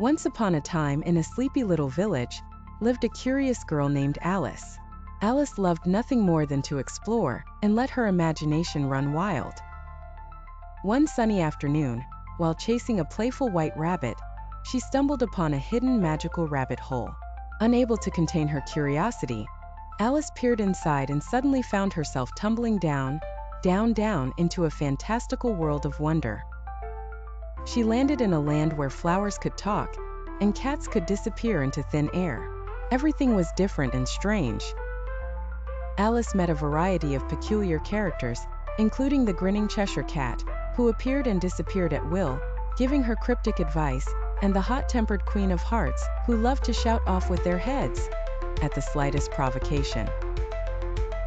Once upon a time, in a sleepy little village, lived a curious girl named Alice. Alice loved nothing more than to explore and let her imagination run wild. One sunny afternoon, while chasing a playful white rabbit, she stumbled upon a hidden magical rabbit hole. Unable to contain her curiosity, Alice peered inside and suddenly found herself tumbling down into a fantastical world of wonder. She landed in a land where flowers could talk and cats could disappear into thin air. Everything was different and strange. Alice met a variety of peculiar characters, including the grinning Cheshire Cat, who appeared and disappeared at will, giving her cryptic advice, and the hot-tempered Queen of Hearts, who loved to shout off with their heads at the slightest provocation.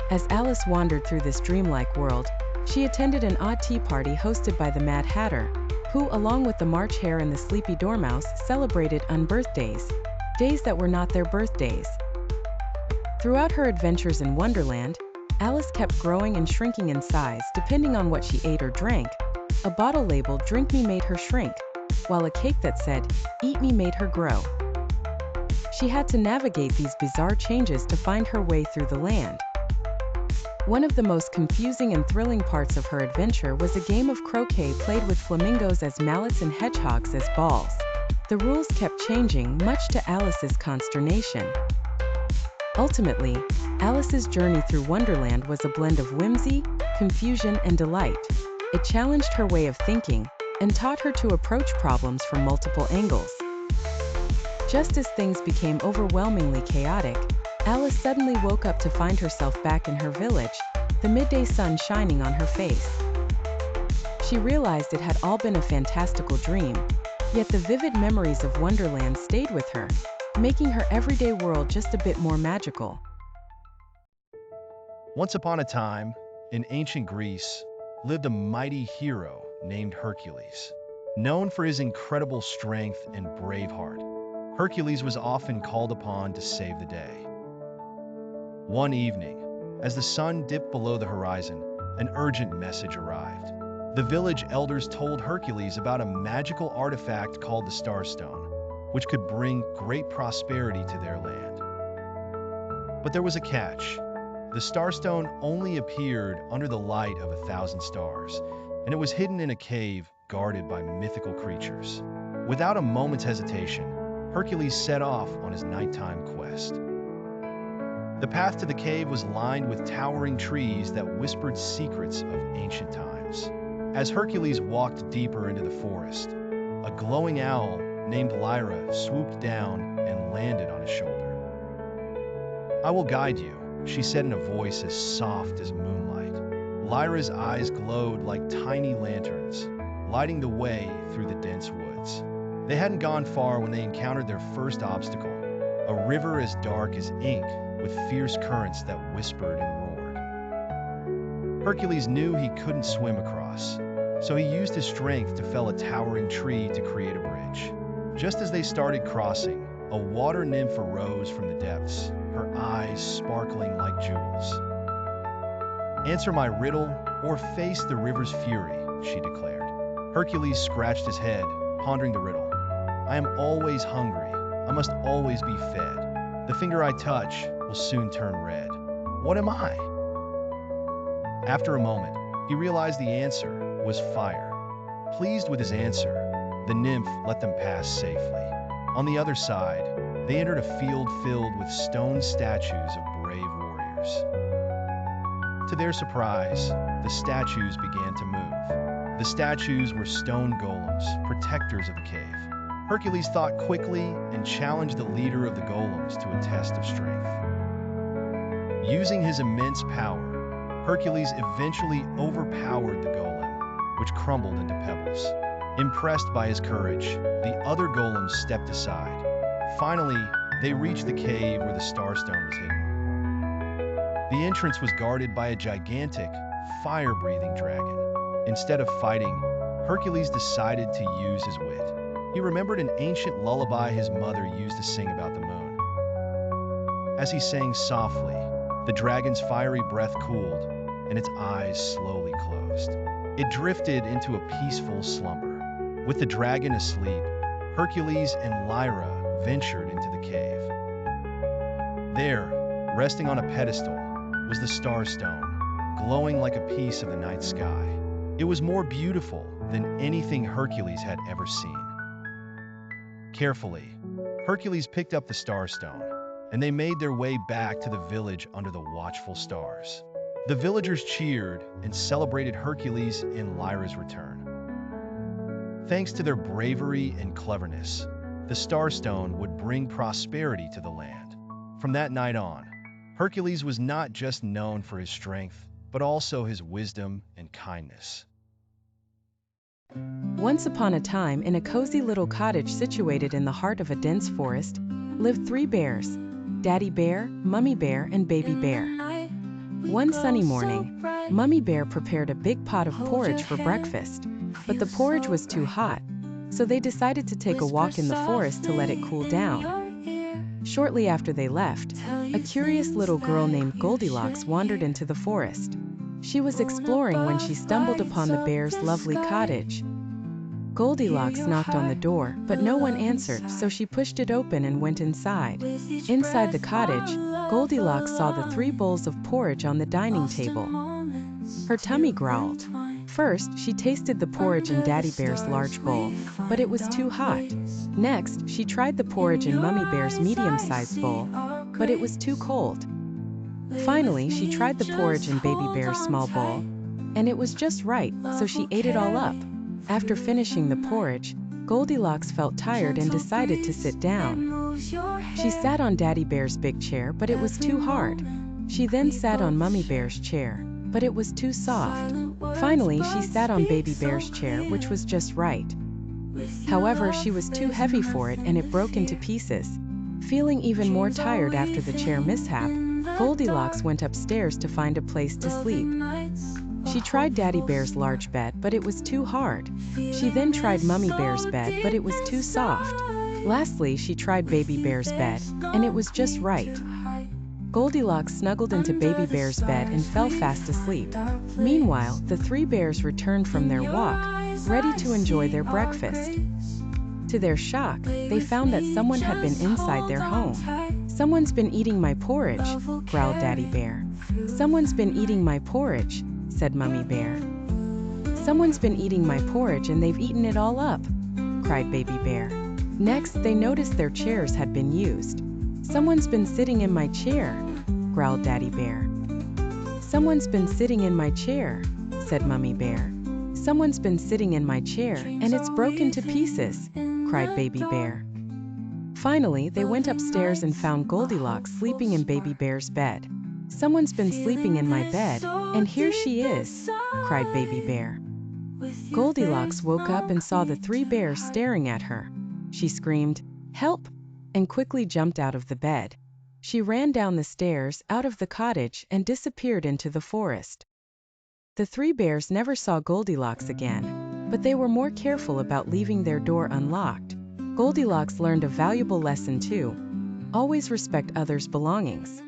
As Alice wandered through this dreamlike world, she attended an odd tea party hosted by the Mad Hatter, who, along with the March Hare and the Sleepy Dormouse, celebrated unbirthdays, days that were not their birthdays. Throughout her adventures in Wonderland, Alice kept growing and shrinking in size depending on what she ate or drank. A bottle labeled "Drink Me" made her shrink, while a cake that said "Eat Me" made her grow. She had to navigate these bizarre changes to find her way through the land. One of the most confusing and thrilling parts of her adventure was a game of croquet played with flamingos as mallets and hedgehogs as balls. The rules kept changing, much to Alice's consternation. Ultimately, Alice's journey through Wonderland was a blend of whimsy, confusion, and delight. It challenged her way of thinking and taught her to approach problems from multiple angles. Just as things became overwhelmingly chaotic, Alice suddenly woke up to find herself back in her village, the midday sun shining on her face. She realized it had all been a fantastical dream, yet the vivid memories of Wonderland stayed with her, making her everyday world just a bit more magical. Once upon a time, in ancient Greece, lived a mighty hero named Hercules. Known for his incredible strength and brave heart, Hercules was often called upon to save the day. One evening, as the sun dipped below the horizon, an urgent message arrived. The village elders told Hercules about a magical artifact called the Starstone, which could bring great prosperity to their land. But there was a catch. The Starstone only appeared under the light of 1,000 stars, and it was hidden in a cave guarded by mythical creatures. Without a moment's hesitation, Hercules set off on his nighttime quest. The path to the cave was lined with towering trees that whispered secrets of ancient times. As Hercules walked deeper into the forest, a glowing owl named Lyra swooped down and landed on his shoulder. "I will guide you," she said in a voice as soft as moonlight. Lyra's eyes glowed like tiny lanterns, lighting the way through the dense woods. They hadn't gone far when they encountered their first obstacle, a river as dark as ink with fierce currents that whispered and roared. Hercules knew he couldn't swim across, so he used his strength to fell a towering tree to create a bridge. Just as they started crossing, a water nymph arose from the depths, her eyes sparkling like jewels. "Answer my riddle or face the river's fury," she declared. Hercules scratched his head, pondering the riddle. "I am always hungry. I must always be fed. The finger I touch will soon turn red. What am I?" After a moment, he realized the answer was fire. Pleased with his answer, the nymph let them pass safely. On the other side, they entered a field filled with stone statues of brave warriors. To their surprise, the statues began to move. The statues were stone golems, protectors of the cave. Hercules thought quickly and challenged the leader of the golems to a test of strength. Using his immense power, Hercules eventually overpowered the golem, which crumbled into pebbles. Impressed by his courage, the other golems stepped aside. Finally, they reached the cave where the Starstone was hidden. The entrance was guarded by a gigantic, fire-breathing dragon. Instead of fighting, Hercules decided to use his wit. He remembered an ancient lullaby his mother used to sing about the moon. As he sang softly, the dragon's fiery breath cooled, and its eyes slowly closed. It drifted into a peaceful slumber. With the dragon asleep, Hercules and Lyra ventured into the cave. There, resting on a pedestal, was the Star Stone, glowing like a piece of the night sky. It was more beautiful than anything Hercules had ever seen. Carefully, Hercules picked up the Star Stone, and they made their way back to the village under the watchful stars. The villagers cheered and celebrated Hercules and Lyra's return. Thanks to their bravery and cleverness, the Star Stone would bring prosperity to the land. From that night on, Hercules was not just known for his strength, but also his wisdom and kindness. Once upon a time, in a cozy little cottage situated in the heart of a dense forest, lived 3 bears: Daddy Bear, Mummy Bear, and Baby Bear. One sunny morning, Mummy Bear prepared a big pot of porridge for breakfast, but the porridge was too hot, so they decided to take a walk in the forest to let it cool down. Shortly after they left, a curious little girl named Goldilocks wandered into the forest. She was exploring when she stumbled upon the bear's lovely cottage. Goldilocks knocked on the door, but no one answered, so she pushed it open and went inside. Inside the cottage, Goldilocks saw the 3 bowls of porridge on the dining table. Her tummy growled. First, she tasted the porridge in Daddy Bear's large bowl, but it was too hot. Next, she tried the porridge in Mummy Bear's medium-sized bowl, but it was too cold. Finally, she tried the porridge in Baby Bear's small bowl, and it was just right, so she ate it all up. After finishing the porridge, Goldilocks felt tired and decided to sit down. She sat on Daddy Bear's big chair, but it was too hard. She then sat on Mummy Bear's chair, but it was too soft. Finally, she sat on Baby Bear's chair, which was just right. However, she was too heavy for it and it broke into pieces. Feeling even more tired after the chair mishap, Goldilocks went upstairs to find a place to sleep. She tried Daddy Bear's large bed, but it was too hard. She then tried Mummy Bear's bed, but it was too soft. Lastly, she tried Baby Bear's bed, and it was just right. Goldilocks snuggled into Baby Bear's bed and fell fast asleep. Meanwhile, the 3 bears returned from their walk, ready to enjoy their breakfast. To their shock, they found that someone had been inside their home. "Someone's been eating my porridge," growled Daddy Bear. "Someone's been eating my porridge," said Mummy Bear. "Someone's been eating my porridge and they've eaten it all up," cried Baby Bear. Next, they noticed their chairs had been used. "Someone's been sitting in my chair," growled Daddy Bear. "Someone's been sitting in my chair," said Mummy Bear. "Someone's been sitting in my chair, and it's broken to pieces," cried Baby Bear. Finally, they went upstairs and found Goldilocks sleeping in Baby Bear's bed. "Someone's been sleeping in my bed, and here she is," cried Baby Bear. Goldilocks woke up and saw the 3 bears staring at her. She screamed, "Help!" and quickly jumped out of the bed. She ran down the stairs, out of the cottage, and disappeared into the forest. The 3 bears never saw Goldilocks again, but they were more careful about leaving their door unlocked. Goldilocks learned a valuable lesson too: always respect others' belongings.